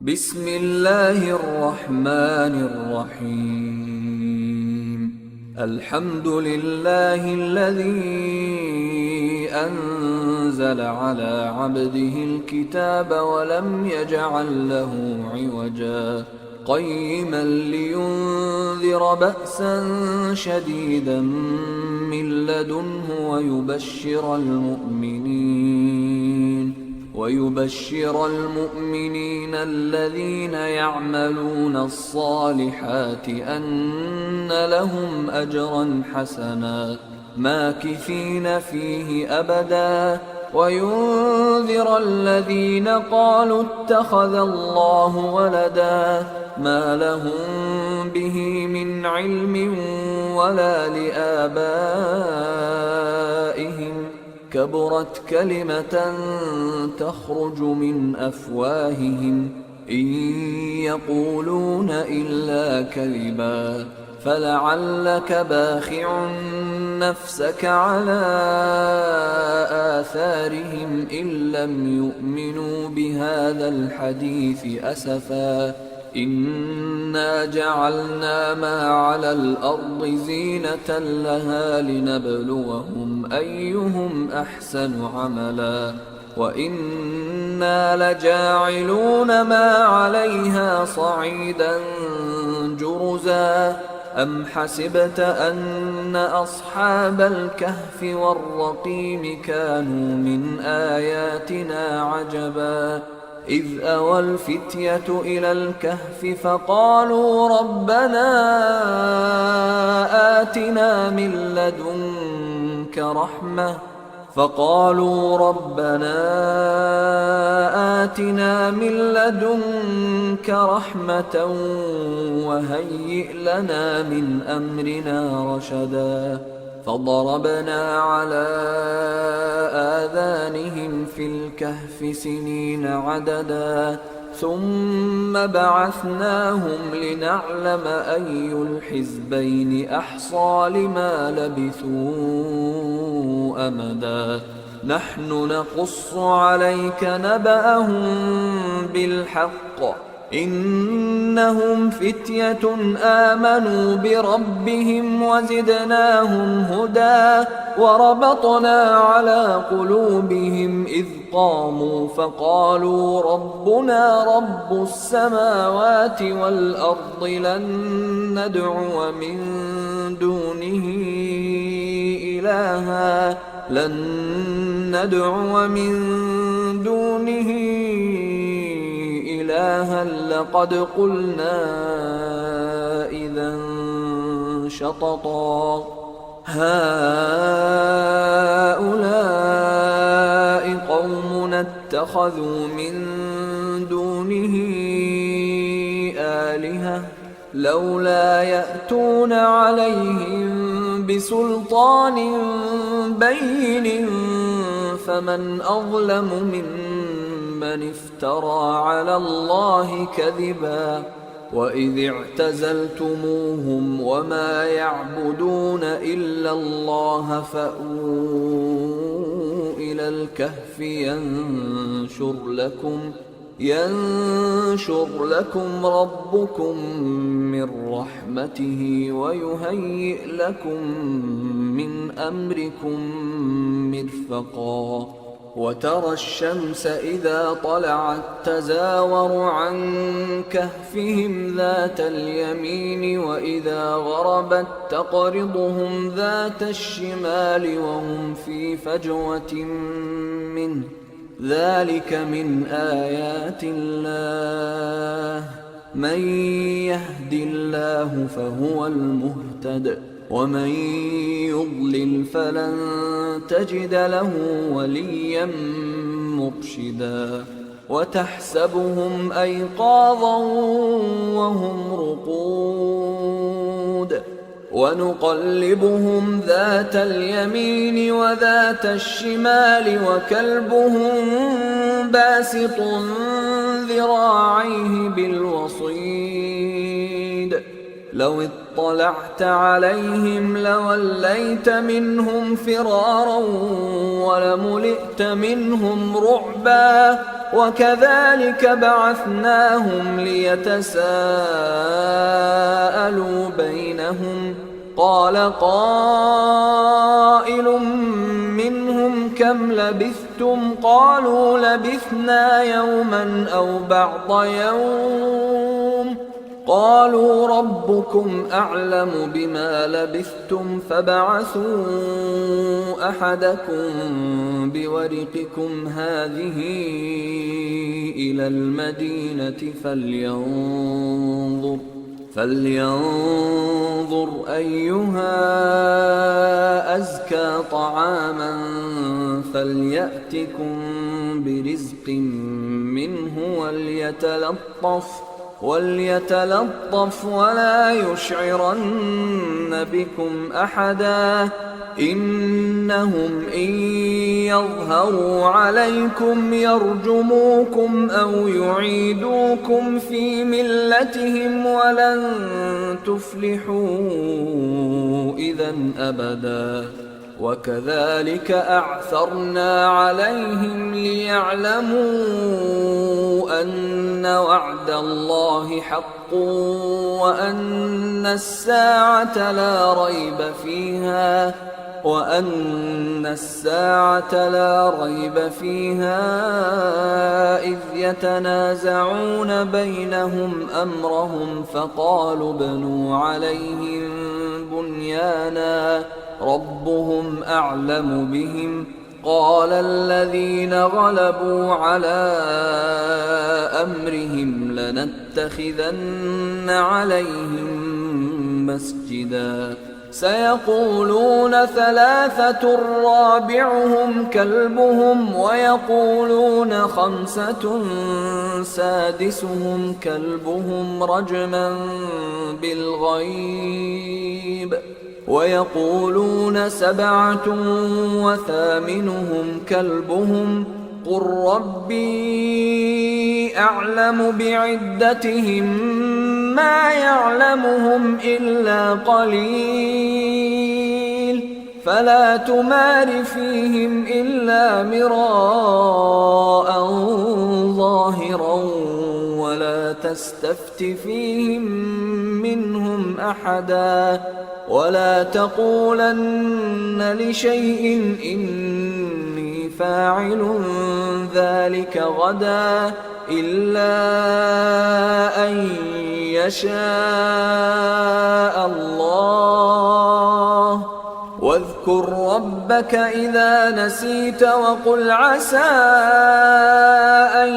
بسم الله الرحمن الرحيم. الحمد لله الذي أنزل على عبده الكتاب ولم يجعل له عوجا قيما لينذر بأسا شديدا من لدنه ويبشر المؤمنين الذين يعملون الصالحات أن لهم أجرا حسنا ماكثين فيه أبدا وينذر الذين قالوا اتخذ الله ولدا ما لهم به من علم ولا لآبائهم كبرت كلمة تخرج من أفواههم إن يقولون إلا كذبا فلعلك باخع نفسك على آثارهم إن لم يؤمنوا بهذا الحديث أسفا إنا جعلنا ما على الأرض زينة لها لنبلوهم أيهم أحسن عملا وإنا لجاعلون ما عليها صعيدا جرزا أم حسبت أن أصحاب الكهف والرقيم كانوا من آياتنا عجبا إذ أوى الفتية إلى الكهف فقالوا ربنا آتنا من لدنك رحمة وهيئ لنا من أمرنا رشدا فضربنا على آذانهم في الكهف سنين عددا ثم بعثناهم لنعلم أي الحزبين أحصى لما لبثوا أمدا نحن نقص عليك نبأهم بالحق إنهم فتية آمنوا بربهم وزدناهم هدى وربطنا على قلوبهم إذ قاموا فقالوا ربنا رب السماوات والأرض لن ندعو من دونه إلها لقد قلنا إذا شططا هؤلاء قوم اتخذوا من دونه آلهة لولا يأتون عليهم بسلطان بين فمن أظلم ممن افترى على الله كذبا وإذ اعتزلتموهم وما يعبدون إلا الله فأووا إلى الكهف ينشر لكم ربكم من رحمته ويهيئ لكم من أمركم مرفقا وترى الشمس إذا طلعت تزاور عن كهفهم ذات اليمين وإذا غربت تقرضهم ذات الشمال وهم في فجوة منه ذلك من آيات الله من يهد الله فهو المهتد ومن يضلل فلن تجد له وليا مرشدا وتحسبهم أيقاظا وهم رقود ونقلبهم ذات اليمين وذات الشمال وكلبهم باسط ذراعيه بالوصيد لو اطلعت عليهم لوليت منهم فرارا ولملئت منهم رعبا وكذلك بعثناهم ليتساءلوا بينهم قال قائل منهم كم لبثتم قالوا لبثنا يوما أو بعض يوم قالوا ربكم أعلم بما لبثتم فابعثوا أحدكم بورقكم هذه إلى المدينة فلينظر أيها أزكى طعاما فليأتكم برزق منه وليتلطف ولا يشعرن بكم أحدا إنهم إن يظهروا عليكم يرجموكم أو يعيدوكم في ملتهم ولن تفلحوا إذا أبدا وكذلك أعثرنا عليهم ليعلموا أن وعد الله حق وأن الساعة لا ريب فيها إذ يتنازعون بينهم أمرهم فقالوا ابنوا عليهم بنيانا ربهم أعلم بهم قال الذين غلبوا على أمرهم لنتخذن عليهم مسجدا سيقولون ثلاثة رابعهم كلبهم ويقولون خمسة سادسهم كلبهم رجما بالغيب ويقولون سبعة وثامنهم كلبهم قل ربي أعلم بعدتهم ما يعلمهم إلا قليل فلا تمار فيهم إلا مراء ظاهرا ولا تستفت فيهم منهم أحدا ولا تقولن لشيء إني فاعل ذلك غدا إلا أن يشاء الله واذكر ربك إذا نسيت وقل عسى أن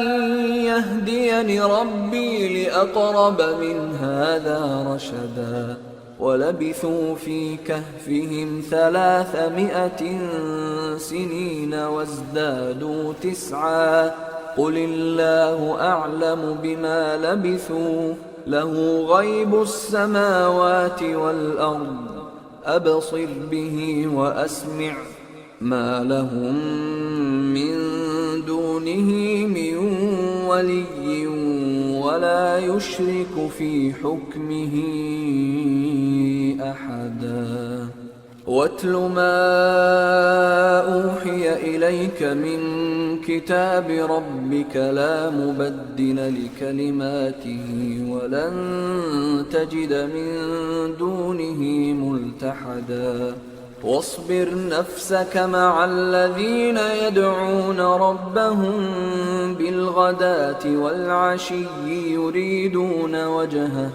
يهديني ربي لأقرب من هذا رشدا ولبثوا في كهفهم 300 سنين وازدادوا 9 قل الله أعلم بما لبثوا له غيب السماوات والأرض أبصر به وأسمع ما لهم من دونه من ولي ولا يشرك في حكمه أحدا واتل ما أوحي إليك من كتاب ربك لا مبدل لكلماته ولن تجد من دونه ملتحدا واصبر نفسك مع الذين يدعون ربهم بالغداة والعشي يريدون وجهه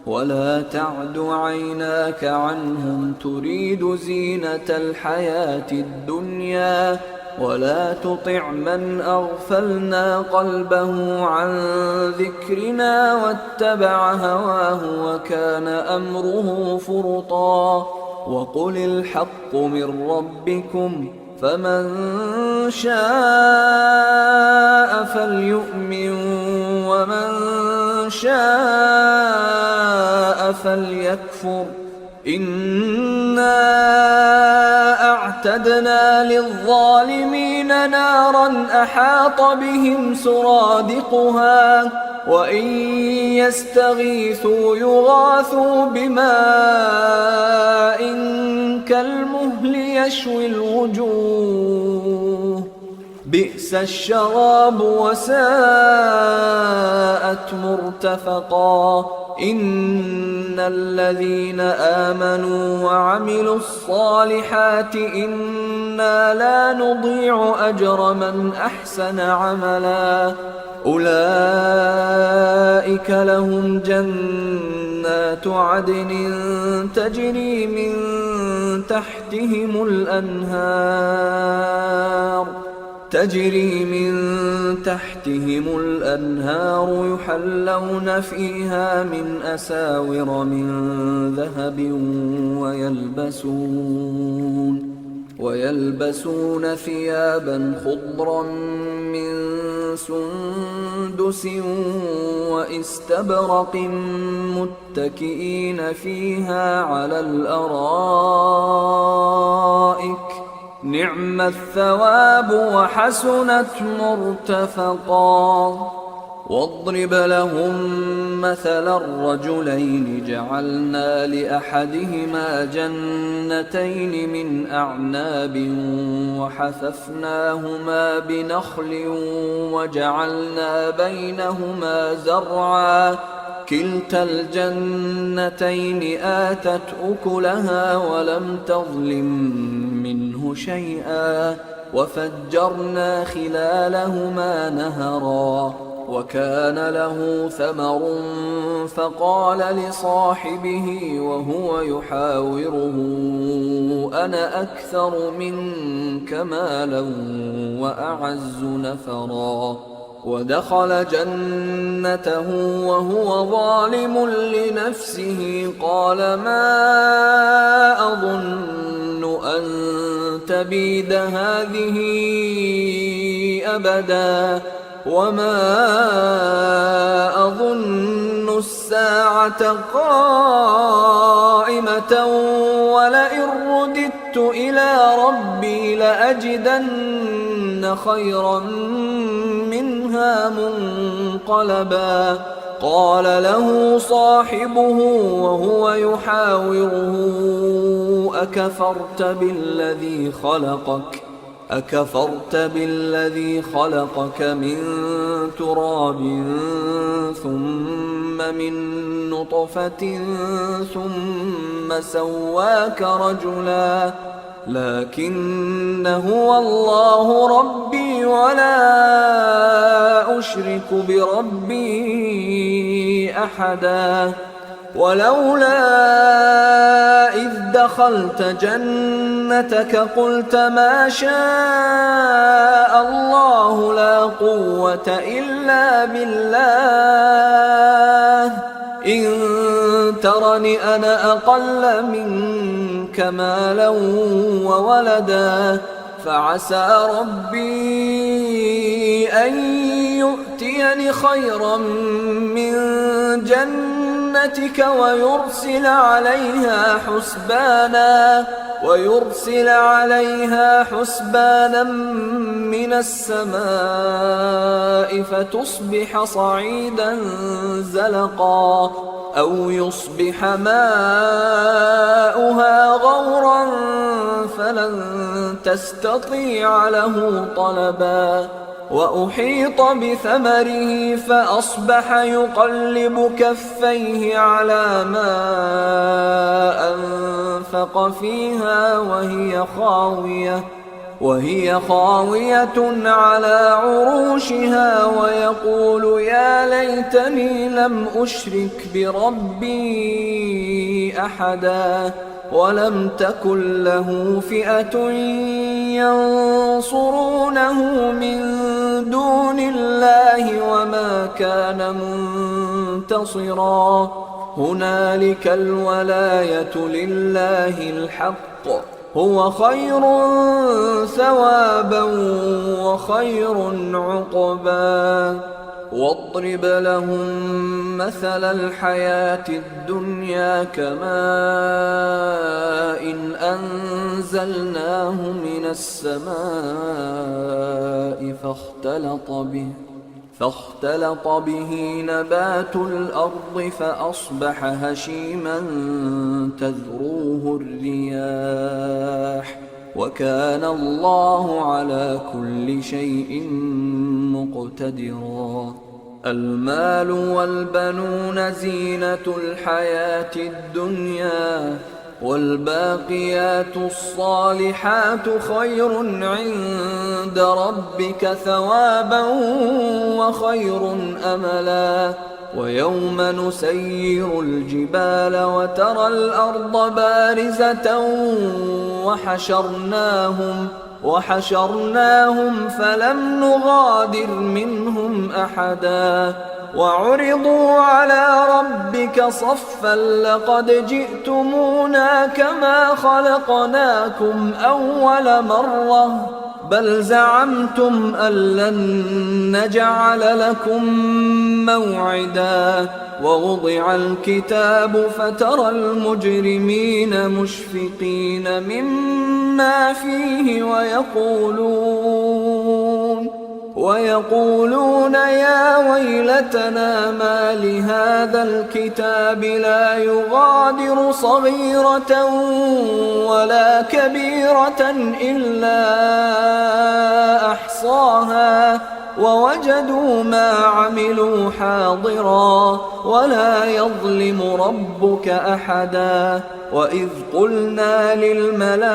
ولا تعد عيناك عنهم تريد زينة الحياة الدنيا ولا تطع من أغفلنا قلبه عن ذكرنا واتبع هواه وكان أمره فرطا وقل الحق من ربكم فمن شاء فليؤمن ومن شاء فليكفر إنا أعتدنا للظالمين نارا أحاط بهم سرادقها وإن يستغيثوا يغاثوا بماء كالمهل يشوي الوجوه بئس الشراب وساءت مرتفقا إن الذين آمنوا وعملوا الصالحات إنا لا نضيع أجر من أحسن عملا أولئك لهم جنات عدن تجري من تحتهم الأنهار يحلون فيها من أساور من ذهب ويلبسون ثيابا خضرا من سندس واستبرق متكئين فيها على الأرائك نعم الثواب وحسنت مرتفقا واضرب لهم مثل الرجلين جعلنا لأحدهما جنتين من أعناب وحففناهما بنخل وجعلنا بينهما زرعا كلتا الجنتين آتت أكلها ولم تظلم منه شيئا وفجرنا خلالهما نهرا وكان له ثمر فقال لصاحبه وهو يحاوره أنا أكثر منك مالا وأعز نفرا ودخل جنته وهو ظالم لنفسه قال ما أظن أن تبيد هذه أبدا وما أظن الساعة قائمة ولئن رددت إلى ربي لأجدن خيرا منها منقلبا قال له صاحبه وهو يحاوره أكفرت بالذي خلقك من تراب ثم من نطفة ثم سواك رجلا لكن هو الله ربي ولا أشرك بربي أحدا ولولا إذ دخلت جنتك قلت ما شاء الله لا قوة إلا بالله إن ترني أنا أقل منك مالا وولدا فعسى ربي أن يؤتيني خيرا من جنتك ويرسل عليها حسبانا من السماء فتصبح صعيدا زلقا أو يصبح ماؤها غورا فلن تستطيع له طلبا وأحيط بثمره فأصبح يقلب كفيه على ما أنفق فيها وهي خاوية على عروشها ويقول يا ليتني لم أشرك بربي أحدا ولم تكن له فئة ينصرونه من دون الله وما كان منتصرا هنالك الولاية لله الحق هو خير ثوابا وخير عقبا واضرب لهم مثل الحياة الدنيا كماء أنزلناه من السماء فاختلط به نبات الأرض فأصبح هشيما تذروه الرياح وكان الله على كل شيء مقتدرا. المال والبنون زينة الحياة الدنيا والباقيات الصالحات خير عند ربك ثوابا وخير أملا. ويوم نسير الجبال وترى الأرض بارزة وحشرناهم فلم نغادر منهم أحدا وعرضوا على ربك صفا لقد جئتمونا كما خلقناكم أول مرة بل زعمتم أن لن نجعل لكم موعدا. ووضع الكتاب فترى المجرمين مشفقين مما فيه ويقولون يا ويلتنا ما لهذا الكتاب لا يغادر صغيرة ولا كبيرة إلا أحصاها ووجدوا ما عملوا حاضرا ولا يظلم ربك أحدا. وإذ قلنا للملائكة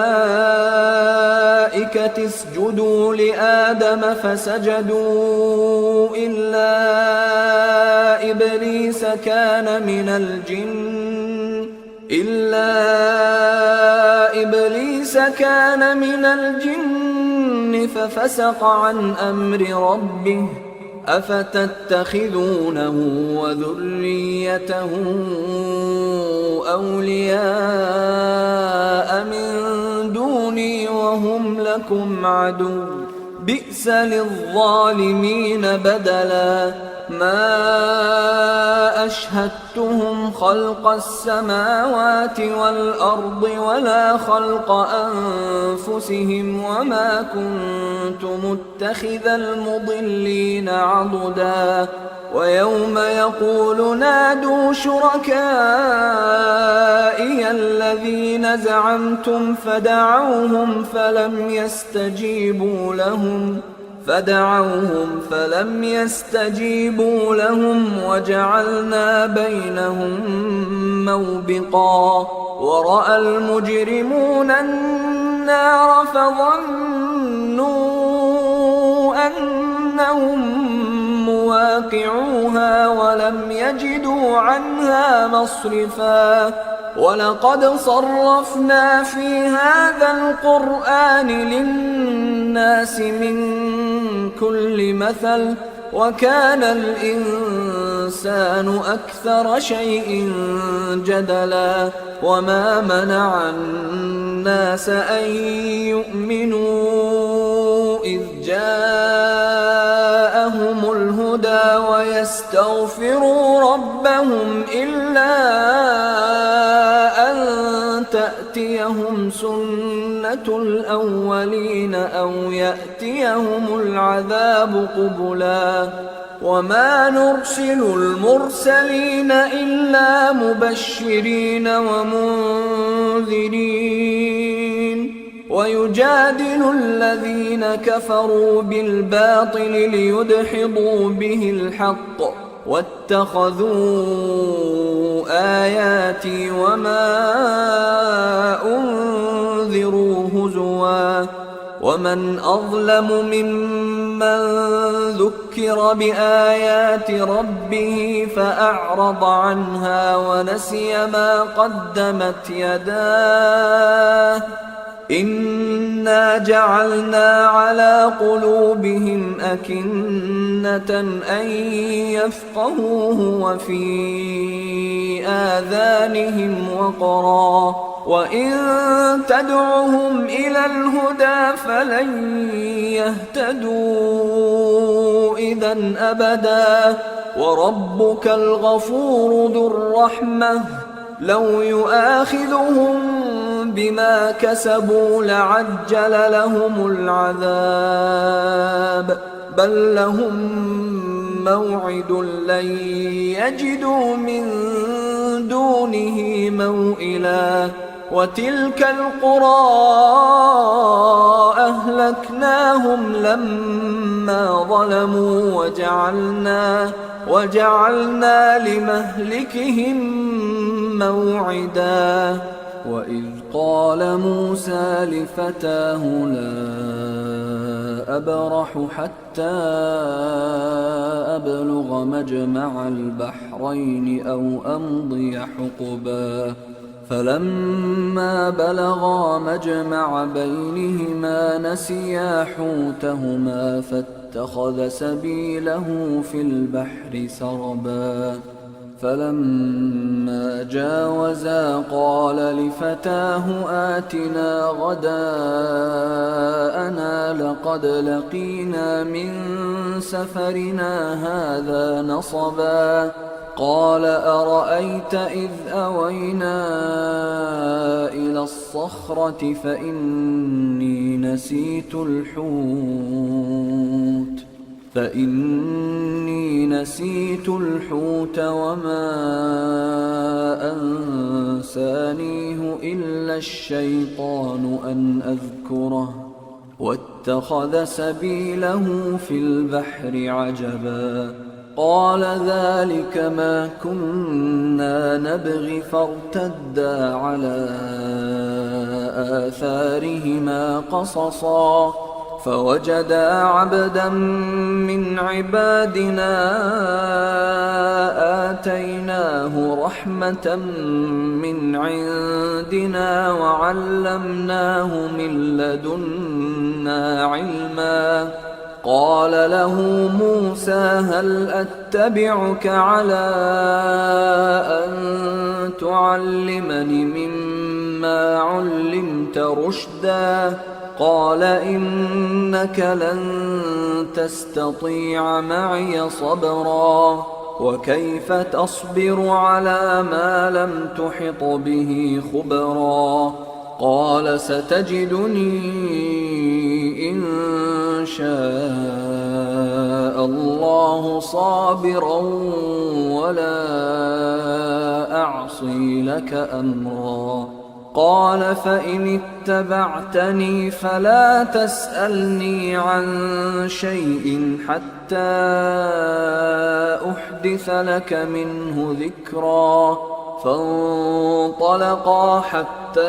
اسجدوا لآدم فسجدوا إلا إبليس كان من الجن ففسق عن أمر ربه أفتتخذونه وذريته أولياء من دوني وهم لكم عدو بئس للظالمين بدلا. ما أشهدتهم خلق السماوات والأرض ولا خلق أنفسهم وما كنت متخذ المضلين عضدا. ويوم يقول نادوا شركائي الذين زعمتم فدعوهم فلم يستجيبوا لهم وجعلنا بينهم موبقا. ورأى المجرمون النار فظنوا أنهم مواقعوها ولم يجدوا عنها مصرفا. ولقد صرفنا في هذا القرآن للناس من كل مثل وكان الإنسان أكثر شيء جدلا. وما منع الناس أن يؤمنوا إذ جاءهم الهدى ويستغفروا ربهم إلا أن تأتيهم سنة الأولين أو يأتيهم العذاب قبلا. وما نرسل المرسلين إلا مبشرين ومنذرين ويجادل الذين كفروا بالباطل ليدحضوا به الحق واتخذوا آياتي وما أنذروا هزوا. ومن أظلم ممن ذكر بآيات ربه فأعرض عنها ونسي ما قدمت يداه إنا جعلنا على قلوبهم أكنة أن يفقهوه وفي آذانهم وقرا وإن تدعهم إلى الهدى فلن يهتدوا إذا أبدا. وربك الغفور ذو الرحمة لو يؤاخذهم بما كسبوا لعجل لهم العذاب بل لهم موعد لن يجدوا من دونه موئلا وتلك القرى أهلكناهم لما ظلموا وجعلنا لمهلكهم موعدا وإذ قال موسى لفتاه لا أبرح حتى أبلغ مجمع البحرين أو أمضي حقبا فلما بلغا مجمع بينهما نسيا حوتهما فاتخذ سبيله في البحر سربا فلما جاوزا قال لفتاه آتنا غداءنا لقد لقينا من سفرنا هذا نصبا قال أرأيت إذ أوينا إلى الصخرة فإني نسيت الحوت وما أنسانيه إلا الشيطان أن أذكره واتخذ سبيله في البحر عجبا قال ذلك ما كنا نبغي فارتدا على آثارهما قصصا فوجدا عبدا من عبادنا آتيناه رحمة من عندنا وعلمناه من لدنا علما قال له موسى هل أتبعك على أن تعلمني مما علمت رشدا قال إنك لن تستطيع معي صبرا وكيف تصبر على ما لم تحط به خبرا قال ستجدني إن شاء الله صابرا ولا أعصي لك أمرا قال فإن اتبعتني فلا تسألني عن شيء حتى أحدث لك منه ذكرا فانطلقا حتى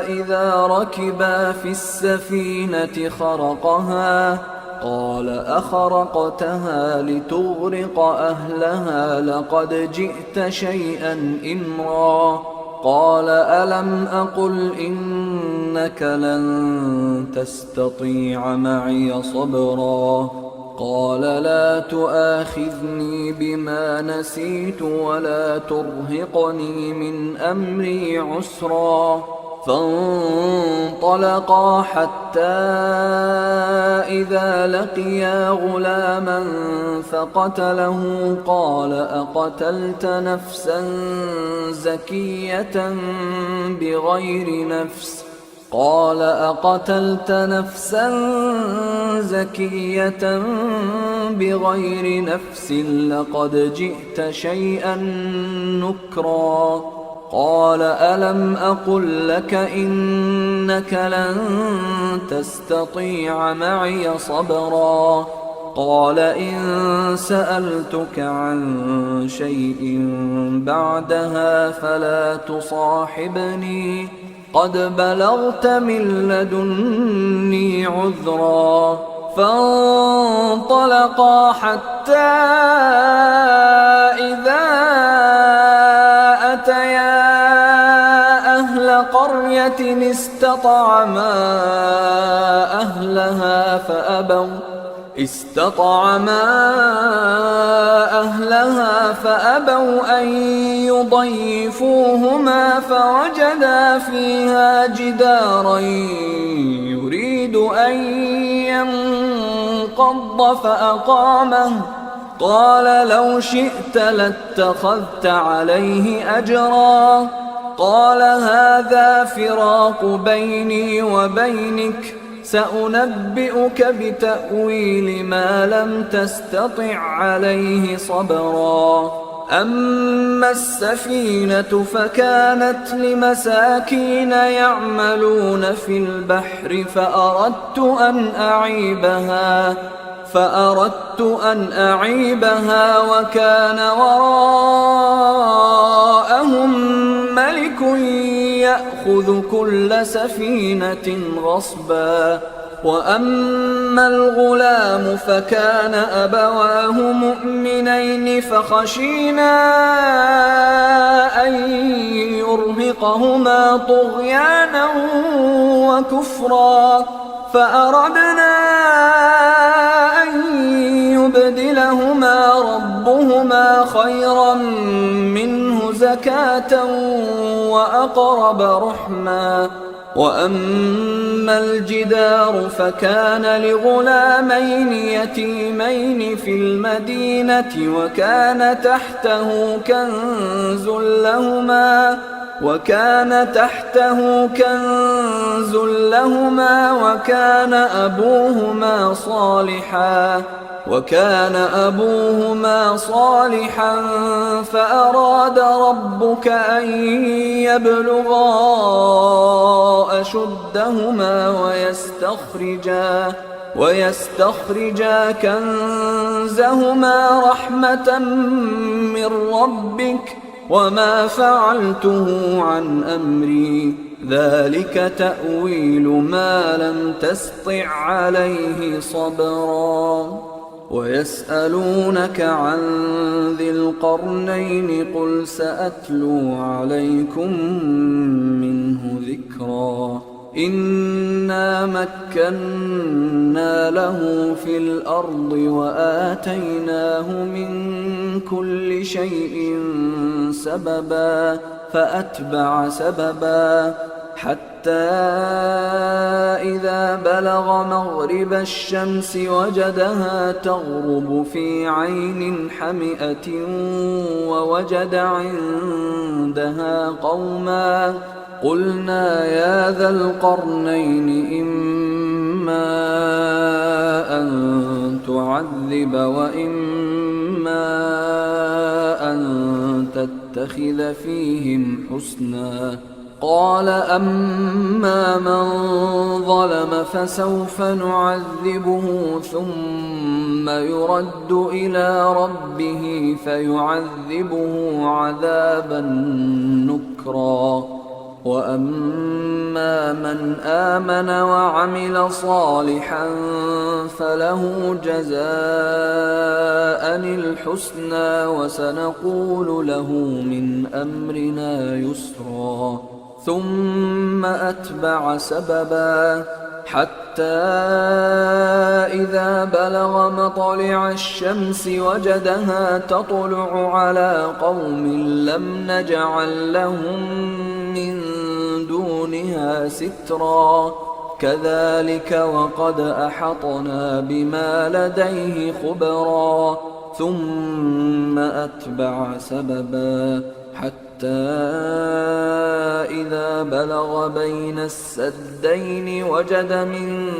إذا ركبا في السفينة خرقها قال أخرقتها لتغرق أهلها لقد جئت شيئا إمرا قال ألم أقل إنك لن تستطيع معي صبرا قال لا تؤاخذني بما نسيت ولا ترهقني من أمري عسرا فانطلقا حتى إذا لقيا غلاما فقتله قال أقتلت نفسا زكية بغير نفس لقد جئت شيئا نكرا قال ألم أقل لك إنك لن تستطيع معي صبرا قال إن سألتك عن شيء بعدها فلا تصاحبني قد بلغت من لدني عذرا فانطلقا حتى إذا أتيا أهل قرية استطعما أهلها فأبوا أن يضيفوهما فوجدا فيها جدارا يريد أن ينقض فأقامه قال لو شئت لاتخذت عليه أجرا قال هذا فراق بيني وبينك سأنبئك بتأويل ما لم تستطع عليه صبرا أما السفينة فكانت لمساكين يعملون في البحر فأردت أن أعيبها وكان وراءهم ملك يأخذ كل سفينة غصبا وأما الغلام فكان أبواه مؤمنين فخشينا أن يرهقهما طغيانا وكفرا فأردنا أن يبدلهما ربهما خيرا منه زكاة وأقرب رحما وأما الجدار فكان لغلامين يتيمين في المدينة وكان تحته كنز لهما وكان أبوهما صالحا فأراد ربك أن يبلغا أشدهما ويستخرجا كنزهما رحمة من ربك وما فعلته عن أمري ذلك تأويل ما لم تسطع عليه صبرا ويسألونك عن ذي القرنين قل سأتلو عليكم منه ذكرا إنا مكنا له في الأرض وآتيناه من كل شيء سببا فأتبع سببا حتى إذا بلغ مغرب الشمس وجدها تغرب في عين حمئة ووجد عندها قوما قلنا يا ذا القرنين إما أن تعذب وإما أن تتخذ فيهم حسنا قال أما من ظلم فسوف نعذبه ثم يرد إلى ربه فيعذبه عذابا نكرا وأما من آمن وعمل صالحا فله جزاء الحسنى وسنقول له من أمرنا يسرا ثم أتبع سببا حتى إذا بلغ مطلع الشمس وجدها تطلع على قوم لم نجعل لهم من دونها سترا كذلك وقد أحطنا بما لديه خبرا ثم أتبع سببا حتى إذا بلغ بين السدين وجد من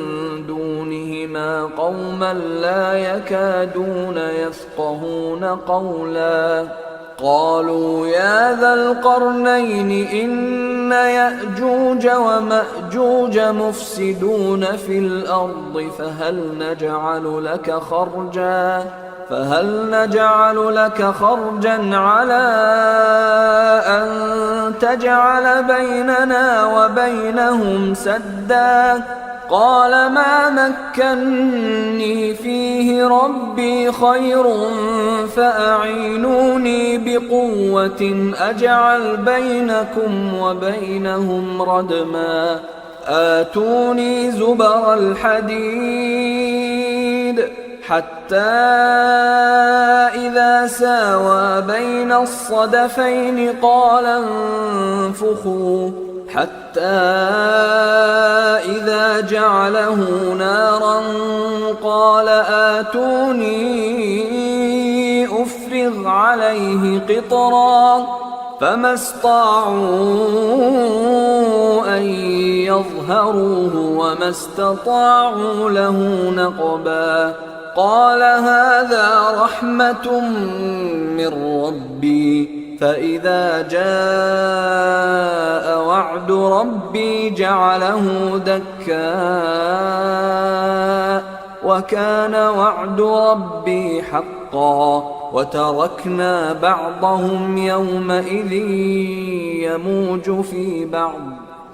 دونهما قوما لا يكادون يفقهون قولا قالوا يا ذا القرنين إن يأجوج ومأجوج مفسدون في الأرض فهل نجعل لك خرجا على أن تجعل بيننا وبينهم سدا قال ما مكني فيه ربي خير فأعينوني بقوة أجعل بينكم وبينهم ردما آتوني زبر الحديد حتى إذا ساوى بين الصدفين قال انفخوا حتى إذا جعله نارا قال آتوني أفرغ عليه قطرا فما استطاعوا أن يظهروه وما استطاعوا له نقبا. قال هذا رحمة من ربي فإذا جاء وعد ربي جعله دكا وكان وعد ربي حقا. وتركنا بعضهم يومئذ يموج في بعض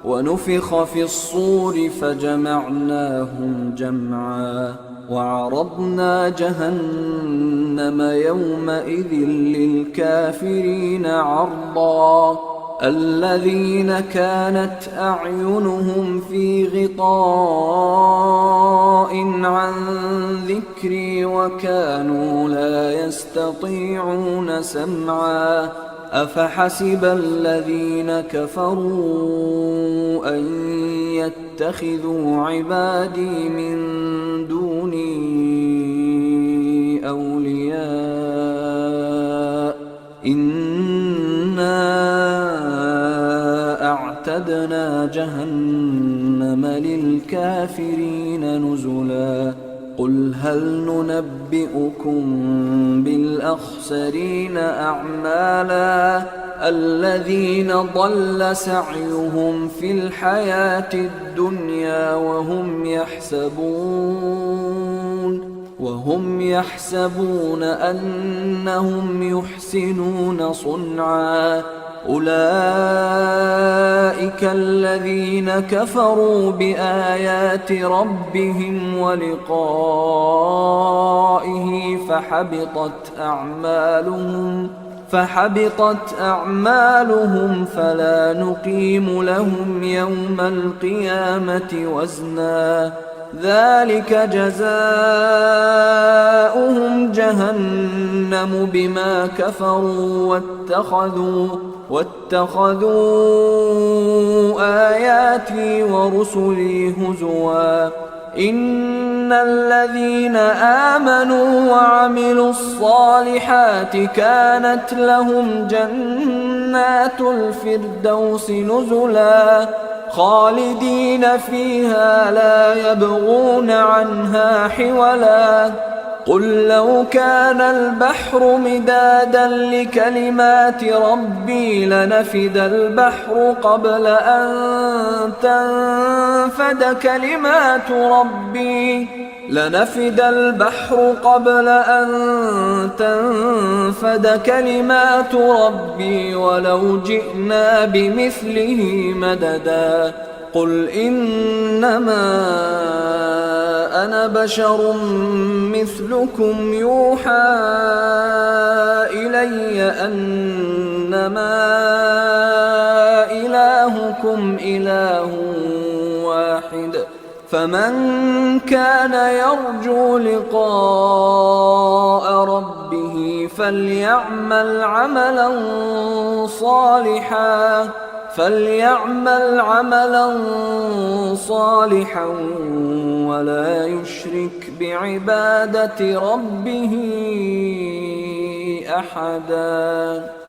ونفخ في الصور فجمعناهم جمعا وعرضنا جهنم يومئذ للكافرين عرضا. الذين كانت أعينهم في غطاء عن ذكري وكانوا لا يستطيعون سمعا. أفحسب الذين كفروا أن يتخذوا عبادي من دوني أولياء إنا أعتدنا جهنم للكافرين نزلا. قل هل ننبئكم بالأخسرين أعمالا الذين ضل سعيهم في الحياة الدنيا وهم يحسبون أنهم يحسنون صنعا. أولئك الذين كفروا بآيات ربهم ولقائه فحبطت أعمالهم فلا نقيم لهم يوم القيامة وزنا. ذلك جزاؤهم جهنم بما كفروا واتخذوا آياتي ورسلي هزوا. إن الذين آمنوا وعملوا الصالحات كانت لهم جنات الفردوس نزلا خالدين فيها لا يبغون عنها حولا. قل لو كان البحر مدادا لكلمات ربي لنفد البحر قبل أن تنفد كلمات ربي ولو جئنا بمثله مددا. قل إنما أنا بشر مثلكم يوحى إلي أنما إلهكم إله واحد فمن كان يرجو لقاء ربه فليعمل عملا صالحا ولا يشرك بعبادة ربه أحدا.